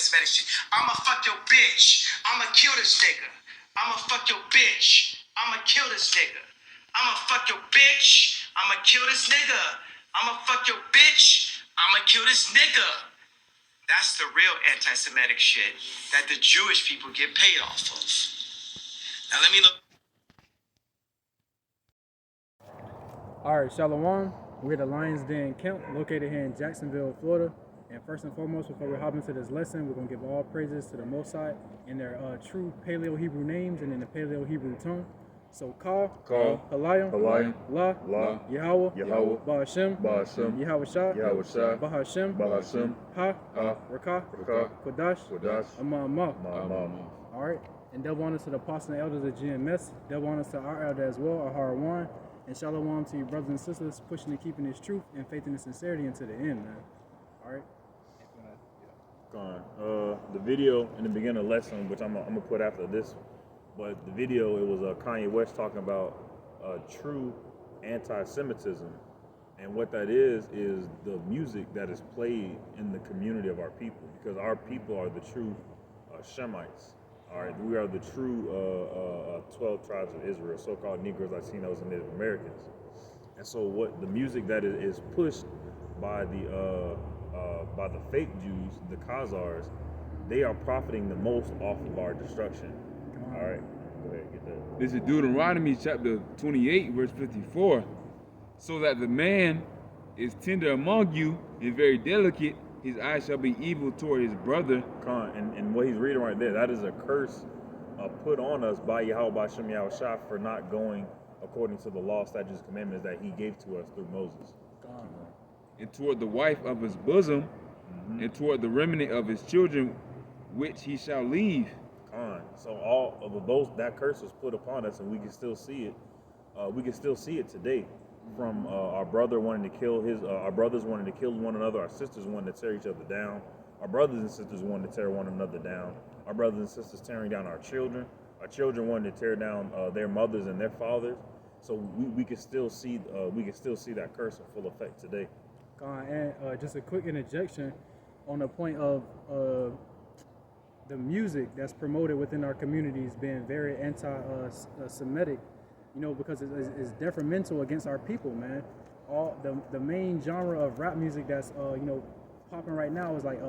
anti-Semitic shit. I'ma fuck your bitch. I'ma kill this nigga. I'ma fuck your bitch. I'ma kill this nigga. I'ma fuck your bitch. I'ma kill this nigga. I'ma fuck your bitch. I'ma kill this nigga. That's the real anti-Semitic shit that the Jewish people get paid off of. Now let me look. All right, Shalom. We're at the Lions Den Camp, located here in Jacksonville, Florida. And first and foremost, before we hop into this lesson, we're going to give all praises to the Most High in their true Paleo-Hebrew names and in the Paleo-Hebrew tongue. So, Ka, Halayim, La, Yahweh, Ba'ashem, Yahweh Shah, Bahashem, Ha, Rakah, Kodash, Amma. All right. And double honors to the apostles and elders of GMS. Double honors to our elder as well, Ahar One. And shalom to you brothers and sisters pushing and keeping this truth and faith and sincerity into the end, man. All right. The video in the beginning of the lesson, which I'm gonna put after this, but the video, it was Kanye West talking about true anti-Semitism, and what that is the music that is played in the community of our people, because our people are the true Shemites. All right, we are the true 12 tribes of Israel, so-called Negroes, Latinos, and Native Americans. And so, what the music that is pushed by the fake Jews, the Khazars, they are profiting the most off of our destruction. All right, go ahead, get that. This is Deuteronomy chapter 28, verse 54. So that the man is tender among you and very delicate, his eyes shall be evil toward his brother. And what he's reading right there, that is a curse put on us by Yahweh Ba'ashem Yahweh Shah for not going according to the law, statutes, commandments that he gave to us through Moses. And toward the wife of his bosom, and toward the remnant of his children, which he shall leave. So all of those, that curse was put upon us, and we can still see it. We can still see it today, from our brother wanting to kill our brothers wanting to kill one another, our sisters wanting to tear each other down, our brothers and sisters wanting to tear one another down, our brothers and sisters tearing down our children wanting to tear down their mothers and their fathers. So we can still see that curse in full effect today. And just a quick interjection on the point of the music that's promoted within our communities being very anti-Semitic, you know, because it's detrimental against our people, man. All the main genre of rap music that's popping right now is like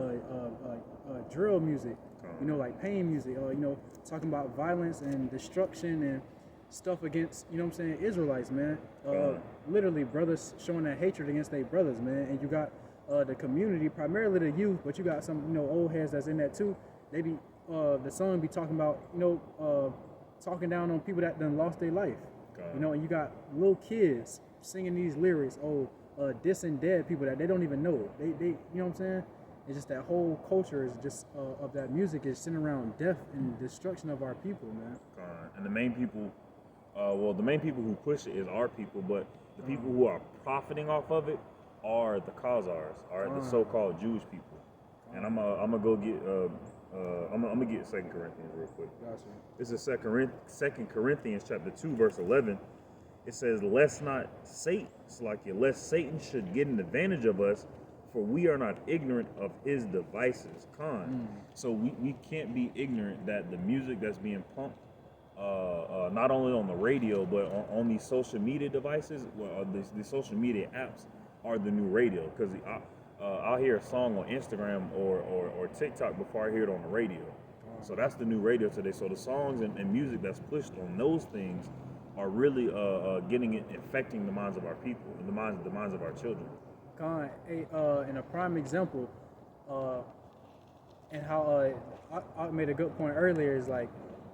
drill music, you know, like pain music, you know, talking about violence and destruction and stuff against, you know what I'm saying, Israelites, man. Literally brothers showing that hatred against their brothers, man. And you got the community, primarily the youth, but you got some, you know, old heads that's in that too. They be the song be talking about, you know, talking down on people that done lost their life. You know, and you got little kids singing these lyrics, dissing dead people that they don't even know. They you know what I'm saying? It's just that whole culture is just of that music is centered around death and destruction of our people, man. And the main people, the main people who push it is our people, but the people who are profiting off of it are the Khazars, the so-called Jewish people. And I'm gonna go get I'm gonna get 2 Corinthians real quick. Gotcha. This is 2 Corinthians chapter 2, verse 11. It says, lest Satan should get an advantage of us, for we are not ignorant of his devices. So we can't be ignorant that the music that's being pumped, not only on the radio, but on these social media devices, these social media apps are the new radio. Because I'll hear a song on Instagram or TikTok before I hear it on the radio. So that's the new radio today. So the songs and music that's pushed on those things are really affecting the minds of our people and the minds of our children. And a prime example, and how I made a good point earlier is like,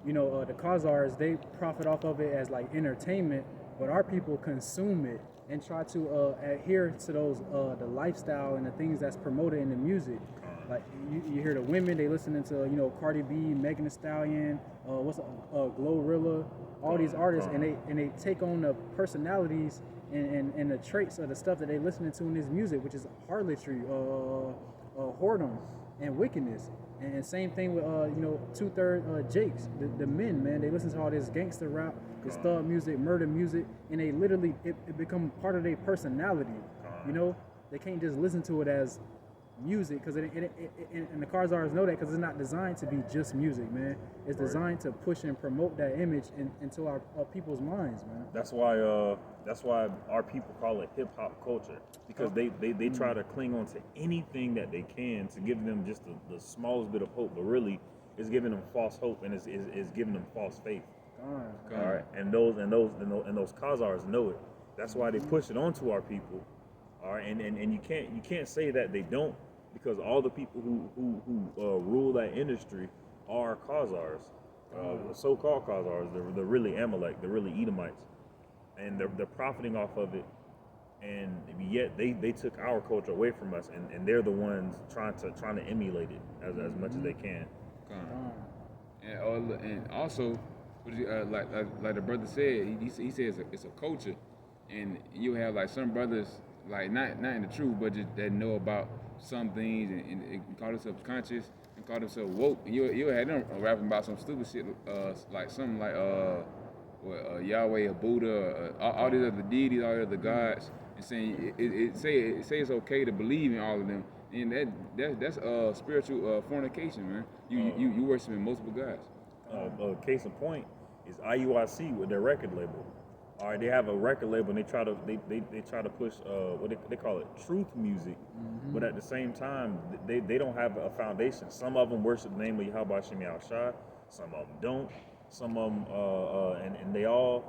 you know, the Khazars, they profit off of it as like entertainment, but our people consume it and try to adhere to those the lifestyle and the things that's promoted in the music. Like you hear the women, they listening to, you know, Cardi B, Megan Thee Stallion, Glorilla, all these artists, and they take on the personalities and the traits of the stuff that they listening to in this music, which is harlotry, whoredom, and wickedness. And same thing with 2/3 Jakes, the men, man. They listen to all this gangster rap, this thug music, murder music, and they literally it become part of their personality. You know, they can't just listen to it as music, because and the Khazars know that because it's not designed to be just music, man. It's designed to push and promote that image into our people's minds, man. That's why our people call it hip hop culture, because they try to cling on to anything that they can to give them just the smallest bit of hope, but really it's giving them false hope and is giving them false faith. God. All right, and those Khazars know it. That's why they push it onto our people. All right, and you can't say that they don't, because all the people who rule that industry are Khazars, the so-called Khazars. They're really Amalek, they're really Edomites, and they're profiting off of it. And yet they took our culture away from us, and they're the ones trying to emulate it as much as they can. And also, like the brother said, he says it's a culture, and you have like some brothers like not in the truth, but just that know about some things and call themselves conscious and call themselves woke. And you have them rapping about some stupid shit, like something like Yahweh or Buddha, or all these other deities, all these other gods, and saying it say it's okay to believe in all of them, and that's spiritual fornication, man. You worshiping multiple gods. Case in point is IUIC with their record label. All right, they have a record label and they try to push what they call it, truth music, but at the same time they don't have a foundation. Some of them worship the name of Yahweh Shem Shai, some of them don't. Some of them and they all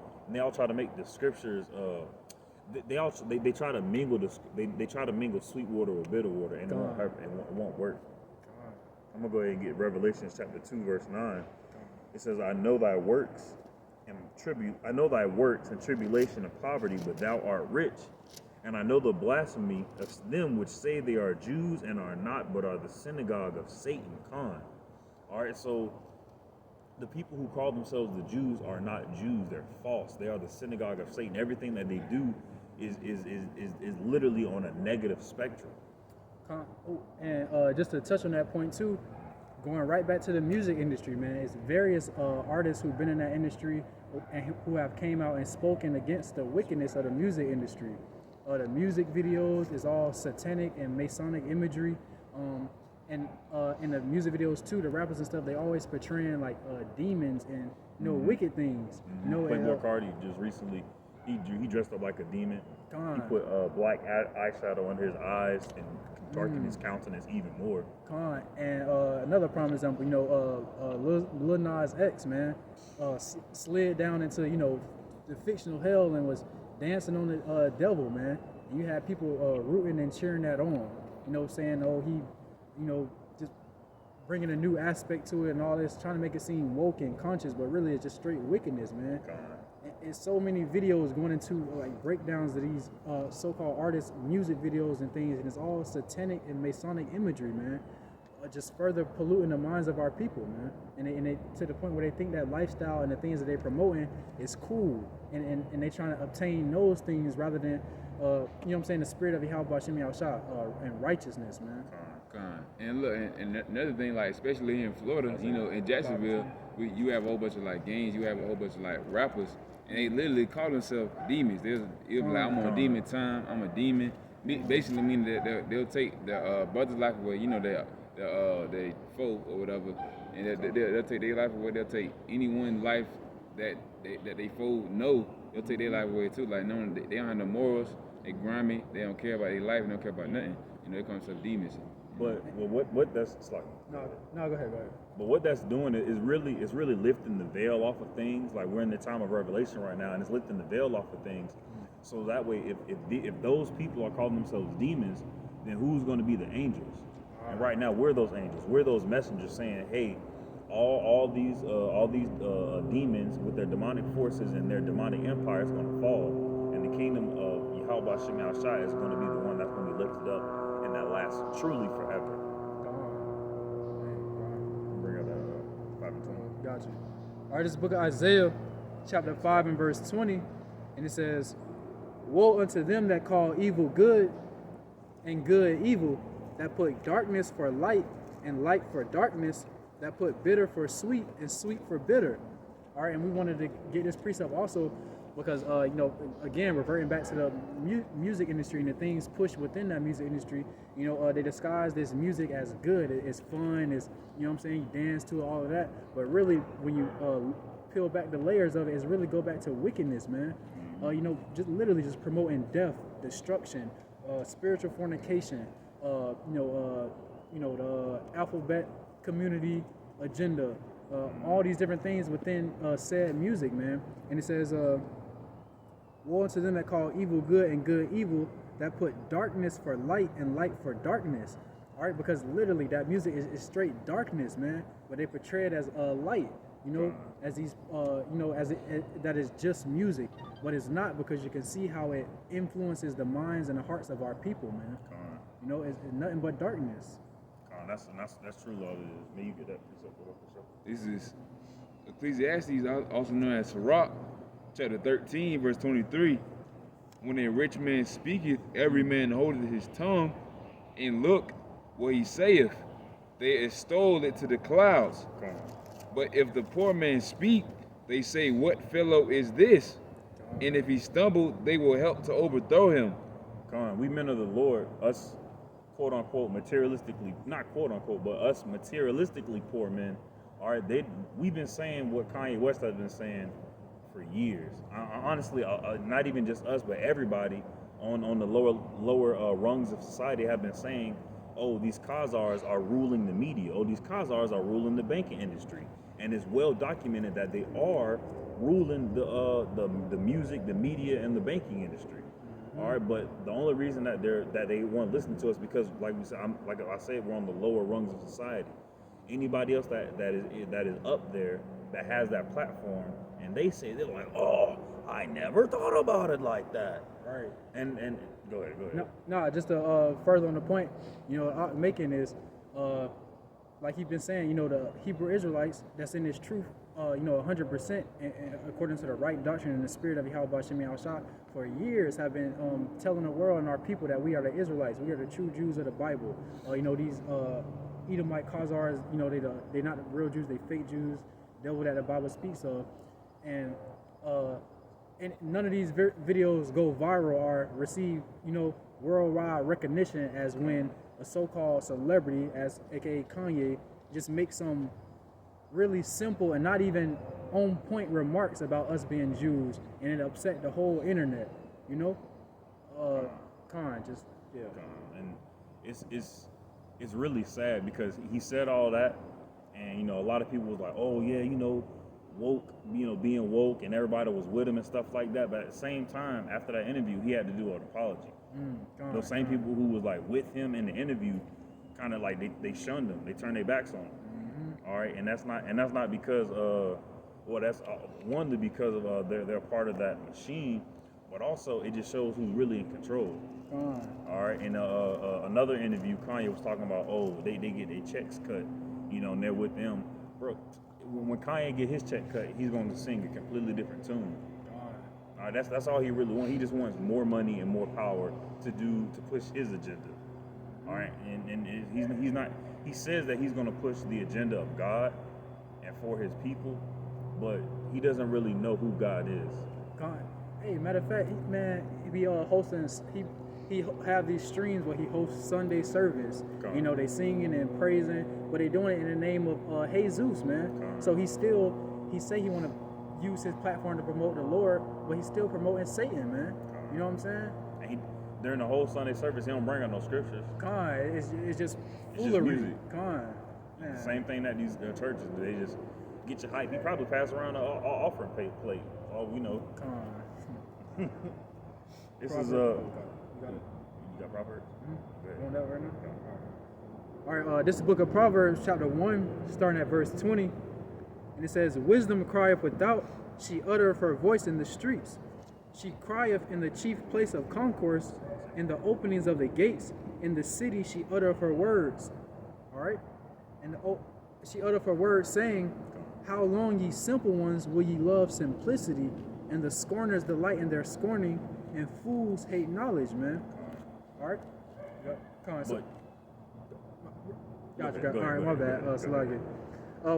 try to make the scriptures. They try to mingle they try to mingle sweet water with bitter water, and it won't work. I'm gonna go ahead and get Revelation chapter 2 verse 9. It says, I know thy works and tribulation and poverty, but thou art rich. And I know the blasphemy of them which say they are Jews and are not, but are the synagogue of Satan, Khan. All right, so the people who call themselves the Jews are not Jews. They're false. They are the synagogue of Satan. Everything that they do is literally on a negative spectrum. And just to touch on that point too, going right back to the music industry, man, it's various artists who've been in that industry and who have came out and spoken against the wickedness of the music industry. The music videos is all satanic and Masonic imagery. And in the music videos too, the rappers and stuff, they always portraying like demons and wicked things. Playboy Cardi just recently, he dressed up like a demon. God. He put black eyeshadow under his eyes and darkened his countenance even more. And another prime example, Lil Nas X, man, slid down into the fictional hell and was dancing on the devil, man. And you had people rooting and cheering that on, saying, he, just bringing a new aspect to it and all this, trying to make it seem woke and conscious, but really it's just straight wickedness, man. And so many videos going into like breakdowns of these so-called artists' music videos and things, and it's all satanic and Masonic imagery, man. Just further polluting the minds of our people, man. And they to the point where they think that lifestyle and the things that they're promoting is cool, and they're trying to obtain those things rather than, the spirit of Yahweh Shem Shai and righteousness, man. And look, and another thing, like especially in Florida, in Jacksonville, you have a whole bunch of like gangs, you have a whole bunch of like rappers, and they literally call themselves demons. They'll be like, I'm on demon time, I'm a demon. Basically meaning that they'll take the brother's life away, they foe or whatever, and they'll take their life away. They'll take anyone's life that they foe know. They'll take their life away too. Like knowing they don't have no morals, they grimy, they don't care about their life, they don't care about nothing. They call themselves demons. But what that's like. No, go ahead. But what that's doing is really lifting the veil off of things. Like we're in the time of revelation right now, and it's lifting the veil off of things. So that way, if those people are calling themselves demons, then who's going to be the angels? And right now, we're those angels. We're those messengers saying, "Hey, all these demons with their demonic forces and their demonic empire is going to fall, and the kingdom of Yahweh Shem Shai is going to be the one that's going to be lifted up, and that lasts truly forever." Bring up that 5 and 20. Gotcha. All right, this is the book of Isaiah, chapter 5 and verse 20, and it says, "Woe unto them that call evil good, and good evil, that put darkness for light, and light for darkness, that put bitter for sweet, and sweet for bitter. All right, and we wanted to get this precept also because, you know, again, reverting back to the music industry and the things pushed within that music industry, you know, they disguise this music as good, it's fun, it's, you know what I'm saying, you dance to it, all of that. But really, when you peel back the layers of it, it's really go back to wickedness, man. You know, just literally just promoting death, destruction, spiritual fornication, the alphabet community agenda, all these different things within said music, man. And it says, woe unto them that call evil good and good evil, that put darkness for light and light for darkness. All right, because literally that music is straight darkness, man. But they portray it as light, you know, as these, that is just music. But it's not, because you can see how it influences the minds and the hearts of our people, man. You know, it's nothing but darkness. That's true, Lord. May you get that precept for sure. This is Ecclesiastes, also known as Sirach, chapter 13, verse 23. When a rich man speaketh, every man holdeth his tongue, and look what he saith. They extol it to the clouds. But if the poor man speak, they say, what fellow is this? And if he stumble, they will help to overthrow him. We men of the Lord, us quote unquote materialistically, not quote unquote, but us materialistically poor men, all right, we've been saying what Kanye West has been saying for years. Honestly, not even just us, but everybody on the lower rungs of society have been saying, oh, these Khazars are ruling the media. Oh, these Khazars are ruling the banking industry. And it's well documented that they are ruling the music, the media, and the banking industry. All right, but the only reason that they won't listen to us because, like we said, like I said, we're on the lower rungs of society. Anybody else that is up there that has that platform, and they're like, oh, I never thought about it like that. Right. And go ahead. No, just to further on the point, you know, I'm making is, like he's been saying, you know, the Hebrew Israelites that's in this truth, 100%, and according to the right doctrine and the spirit of Yahweh Shem Yahushua, for years have been telling the world and our people that we are the Israelites, we are the true Jews of the Bible. These Edomite Khazars, you know, they're not the real Jews, they fake Jews, devil that the Bible speaks of, and none of these videos go viral or receive, you know, worldwide recognition as when a so-called celebrity, as aka Kanye, just makes some really simple and not even on point remarks about us being Jews, and it upset the whole internet, you know. And it's really sad because he said all that, and you know, a lot of people was like, oh yeah, you know, woke, you know, being woke, and everybody was with him and stuff like that. But at the same time, after that interview, he had to do an apology. Those same people who was like with him in the interview, kind of like they shunned him, they turned their backs on him. All right, and that's not because that's one, because of they're part of that machine, but also it just shows who's really in control. All right, in another interview, Kanye was talking about, oh, they get their checks cut, you know, and they're with them, bro. When Kanye get his check cut, he's going to sing a completely different tune. All right, that's all he really wants. He just wants more money and more power to push his agenda. All right, and he's not. He says that he's going to push the agenda of God and for his people, but he doesn't really know who God is. God, hey, matter of fact, he be hosting. He have these streams where he hosts Sunday service. You know, they singing and praising, but they doing it in the name of Jesus, man. So he say he want to use his platform to promote the Lord, but he's still promoting Satan, man. You know what I'm saying? And during the whole Sunday service, he don't bring out no scriptures. It's just foolery. Just music. Man. Same thing that these churches do. They just get you hype. He probably pass around an offering plate. All we know. This is You got Proverbs? On that right now? All right, this is the book of Proverbs, chapter 1, starting at verse 20. And it says, wisdom crieth without, she uttereth her voice in the streets. She crieth in the chief place of concourse, in the openings of the gates. In the city she uttereth her words. All right? And she uttereth her words, saying, how long, ye simple ones, will ye love simplicity? And the scorners delight in their scorning, and fools hate knowledge, man. All right? Come on. Gotcha. All right, my bad.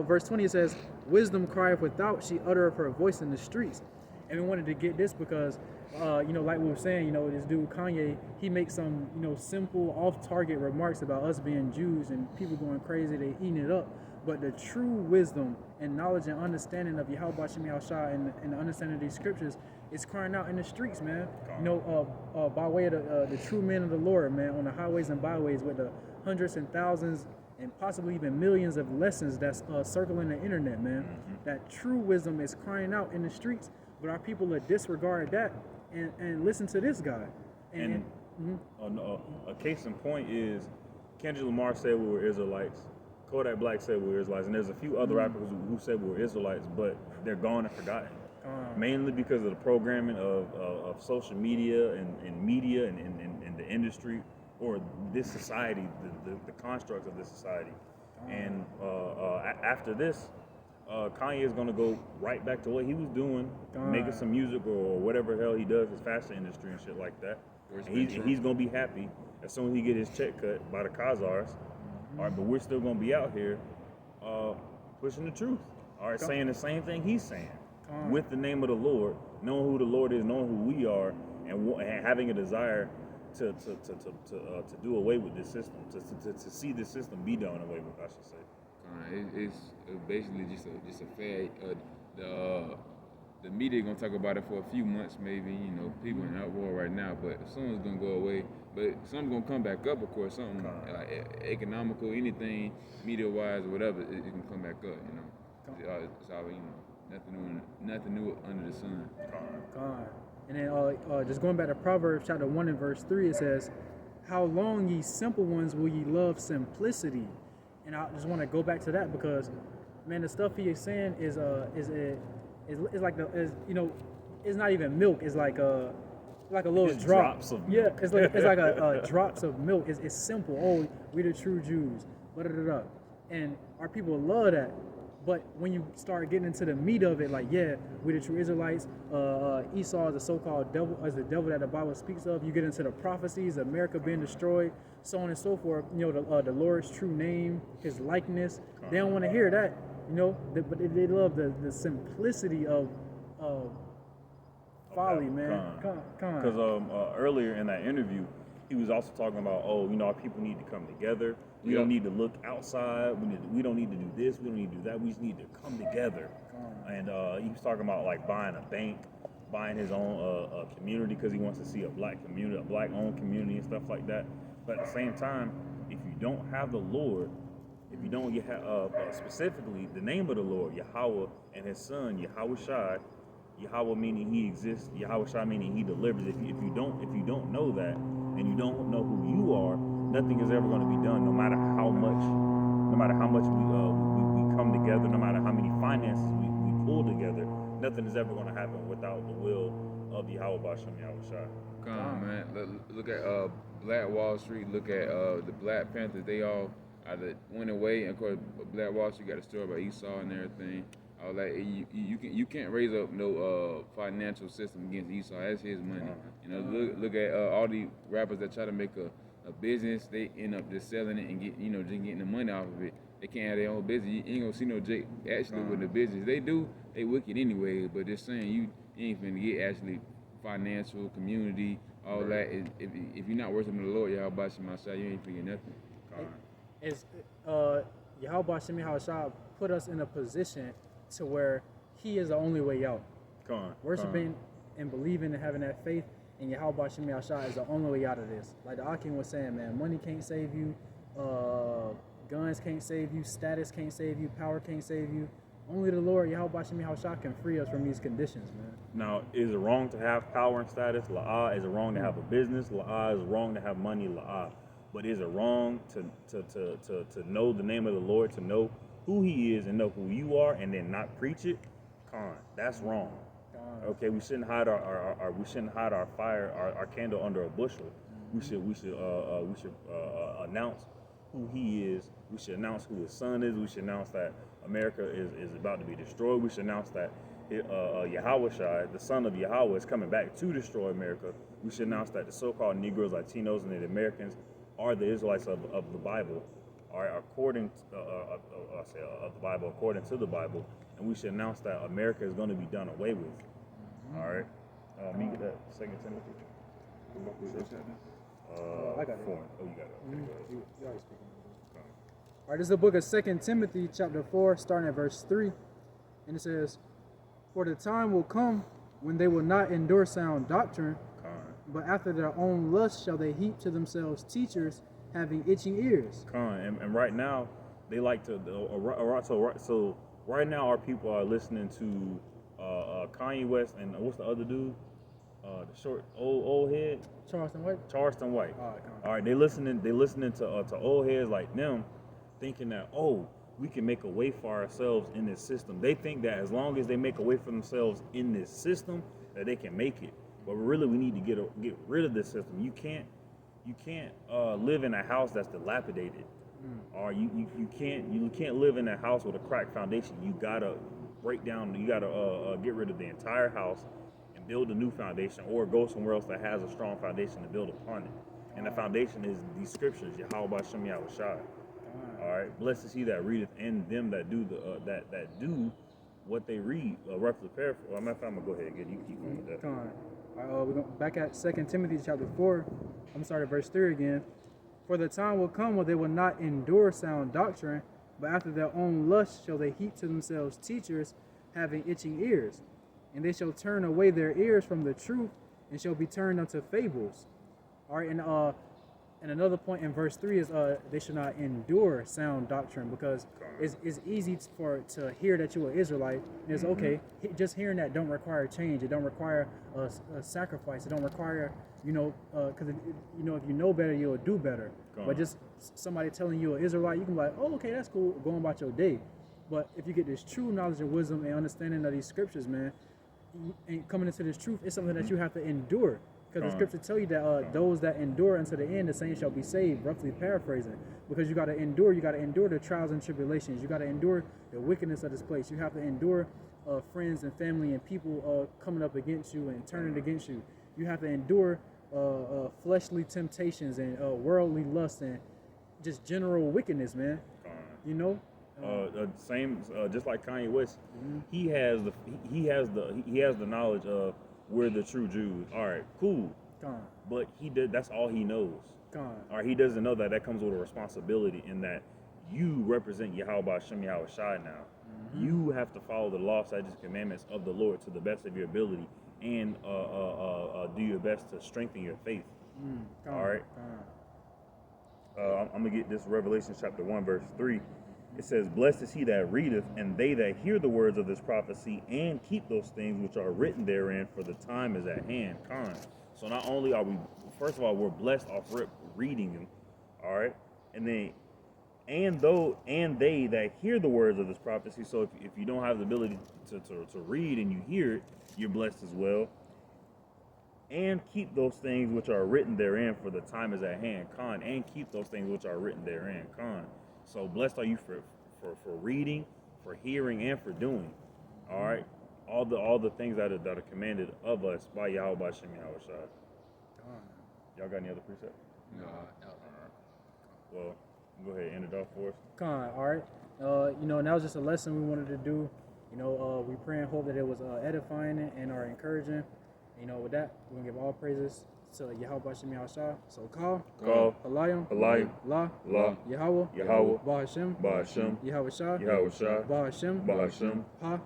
Verse 20 says, wisdom crieth without, she uttereth her voice in the streets. And we wanted to get this because, like we were saying, this dude Kanye, he makes some, simple, off-target remarks about us being Jews and people going crazy, they eating it up. But the true wisdom and knowledge and understanding of Yahweh Shem Yahushua and the understanding of these scriptures is crying out in the streets, man. By way of the true men of the Lord, man, on the highways and byways with the hundreds and thousands and possibly even millions of lessons that's circling the internet, man. That true wisdom is crying out in the streets, but our people will disregard that and listen to this guy. And a case in point is Kendrick Lamar said we were Israelites. Kodak Black said we were Israelites, and there's a few other rappers who said we were Israelites, but they're gone and forgotten. Mainly because of the programming of social media and media and the industry or this society, the constructs of this society. And after this, Kanye is going to go right back to what he was doing, making some music or whatever the hell he does, his fashion industry and shit like that. And he's going to be happy as soon as he get his check cut by the Khazars. All right, but we're still going to be out here pushing the truth. All right, saying the same thing he's saying with the name of the Lord, knowing who the Lord is, knowing who we are, and having a desire to do away with this system, to see this system be done away with, I should say. It's basically just a fad. The media gonna talk about it for a few months, maybe. People in uproar right now, but soon it's gonna go away. But something's gonna come back up, of course. Something like economical, anything, media-wise or whatever, it can come back up. It's all nothing new under the sun. God. And then just going back to Proverbs chapter 1 and verse 3, it says, "How long, ye simple ones, will ye love simplicity?" And I just want to go back to that because, man, the stuff he is saying is like it's not even milk. It's like a little It's drop. drops of milk. Yeah, it's like a drops of milk. It's simple. Oh, we the true Jews. Blah. And our people love that. But when you start getting into the meat of it, like, yeah, we the true Israelites, Esau is the so-called devil, as the devil that the Bible speaks of. You get into the prophecies, America being destroyed, so on and so forth. The Lord's true name, His likeness. They don't want to hear that, but they love the simplicity of folly, man. Because earlier in that interview, he was also talking about, our people need to come together. We don't need to look outside. We don't need to do this. We don't need to do that. We just need to come together. And he was talking about like buying a bank, buying his own community because he wants to see a black community, a black-owned community and stuff like that. But at the same time, if you don't have the Lord, if you don't have specifically the name of the Lord, Yahweh, and His Son, Yahushua, Yahweh meaning He exists, Yahushua meaning He delivers. If you don't know that, and you don't know who you are, nothing is ever going to be done. No matter how much we come together, no matter how many finances we pull together, nothing is ever going to happen without the will of Yahweh Bashem Yahushua. Come on, man. Look at Black Wall Street. Look at the Black Panthers. They all either went away. And of course, Black Wall Street got a story about Esau and everything. All that you can't raise up no financial system against Esau. That's his money. Look at all the rappers that try to make a business. They end up just selling it and just getting the money off of it. They can't have their own business. You ain't gonna see no Jake actually with the business. They do. They wicked anyway. But just saying you ain't finna get actually financial, community, all that. If you're not worshiping the Lord, Yahweh Shem Yahushua, you ain't finna get nothing. It's Yahweh Shem Yahushua put us in a position to where He is the only way out. Worshiping and believing and having that faith in Yahweh Shem Yahushua is the only way out of this. Like the Akim was saying, man, money can't save you, guns can't save you, status can't save you, power can't save you. Only the Lord, Yahweh Shem Yahushua, can free us from these conditions, man. Now, is it wrong to have power and status? La'ah. Is it wrong to have a business? La'ah. Is it wrong to have money? La'ah. But is it wrong to know the name of the Lord, to know who He is and know who you are, and then not preach it? That's wrong. Okay, we shouldn't hide our fire, our candle under a bushel. We should announce who He is. We should announce who His Son is. We should announce that America is about to be destroyed. We should announce that Yahushua, the Son of Yahweh, is coming back to destroy America. We should announce that the so-called Negroes, Latinos, and Native Americans are the Israelites of the Bible. all right, according to, of the Bible, according to the Bible, and we should announce that America is going to be done away with. All right. Me get that 2 Timothy. I got it. 4. Oh, you got it. Okay, go ahead. You already speaking. All right, this is the book of 2 Timothy, chapter 4, starting at verse 3. And it says, "For the time will come when they will not endure sound doctrine, but after their own lust shall they heap to themselves teachers having itching ears." And right now, they like to. So right now, our people are listening to Kanye West and what's the other dude? The short old head. Charleston White. Charleston White. All right, come on. All right, they listening to old heads like them, thinking that we can make a way for ourselves in this system. They think that as long as they make a way for themselves in this system, that they can make it. But really, we need to get rid of this system. You can't live in a house that's dilapidated, or you can't live in a house with a cracked foundation. You gotta break down. You gotta get rid of the entire house and build a new foundation, or go somewhere else that has a strong foundation to build upon it. And the foundation is these scriptures, Yahweh Shem Yahweh Shai. All right, blessed is he that readeth, and them that do that do what they read. Roughly paraphrase. I'm gonna go ahead and get you keep going with that. Come on. All right, we're going back at 2 Timothy chapter 4. I'm going to start at verse 3 again. "For the time will come when they will not endure sound doctrine, but after their own lust shall they heap to themselves teachers having itching ears. And they shall turn away their ears from the truth, and shall be turned unto fables." All right, and another point in verse 3 is they should not endure sound doctrine, because it's easy to hear that you're an Israelite, and it's okay. Just hearing that don't require change. It don't require a sacrifice. It don't require, because if you know better, you'll do better. But just somebody telling you an Israelite, you can be like, oh, okay, that's cool, going about your day. But if you get this true knowledge and wisdom and understanding of these scriptures, man, and coming into this truth, it's something that you have to endure. Because the scripture tell you that those that endure unto the end, the same shall be saved, roughly paraphrasing. Because you got to endure the trials and tribulations. You got to endure the wickedness of this place. You have to endure friends and family and people coming up against you and turning against you. You have to endure fleshly temptations and worldly lust and just general wickedness, man. Just like Kanye West, he has the knowledge of we're the true Jews. All right, cool. But that's all he knows. All right, he doesn't know that comes with a responsibility in that you represent Yahweh Shem Yahweh Shai now. You have to follow the law, statutes, and commandments of the Lord to the best of your ability, and do your best to strengthen your faith. All right. I'm gonna get this Revelation chapter 1 verse 3. It says, "Blessed is he that readeth, and they that hear the words of this prophecy, and keep those things which are written therein, for the time is at hand." So not only are we, first of all, we're blessed off reading them, all right, and then and they that hear the words of this prophecy. So if you don't have the ability to read and you hear it, you're blessed as well. "And keep those things which are written therein, for the time is at hand." And keep those things which are written therein. So blessed are you for reading, for hearing, and for doing. All right, all the things that are commanded of us by Yahweh Shem Yahweh Shai. Y'all got any other precept? No. Well, go ahead and end it off for us. All right. And that was just a lesson we wanted to do. We pray and hope that it was edifying and are encouraging. With that, we're gonna give all praises to Yahweh Shem Yahweh Shai. So Kal, Halayim, La, Yahweh, Ba Hashem, Yahweh Shai, Ba Hashem, Ha,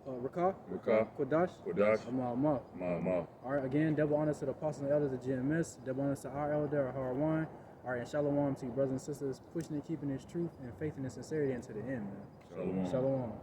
Rakah, Kodash, Amah. All right, again, double honors to the apostles and elders of GMS, double honors to our elder, Harawan. All right, and shalom to you brothers and sisters, pushing and keeping this truth and faith and sincerity into the end, man. Shalom. Shalom.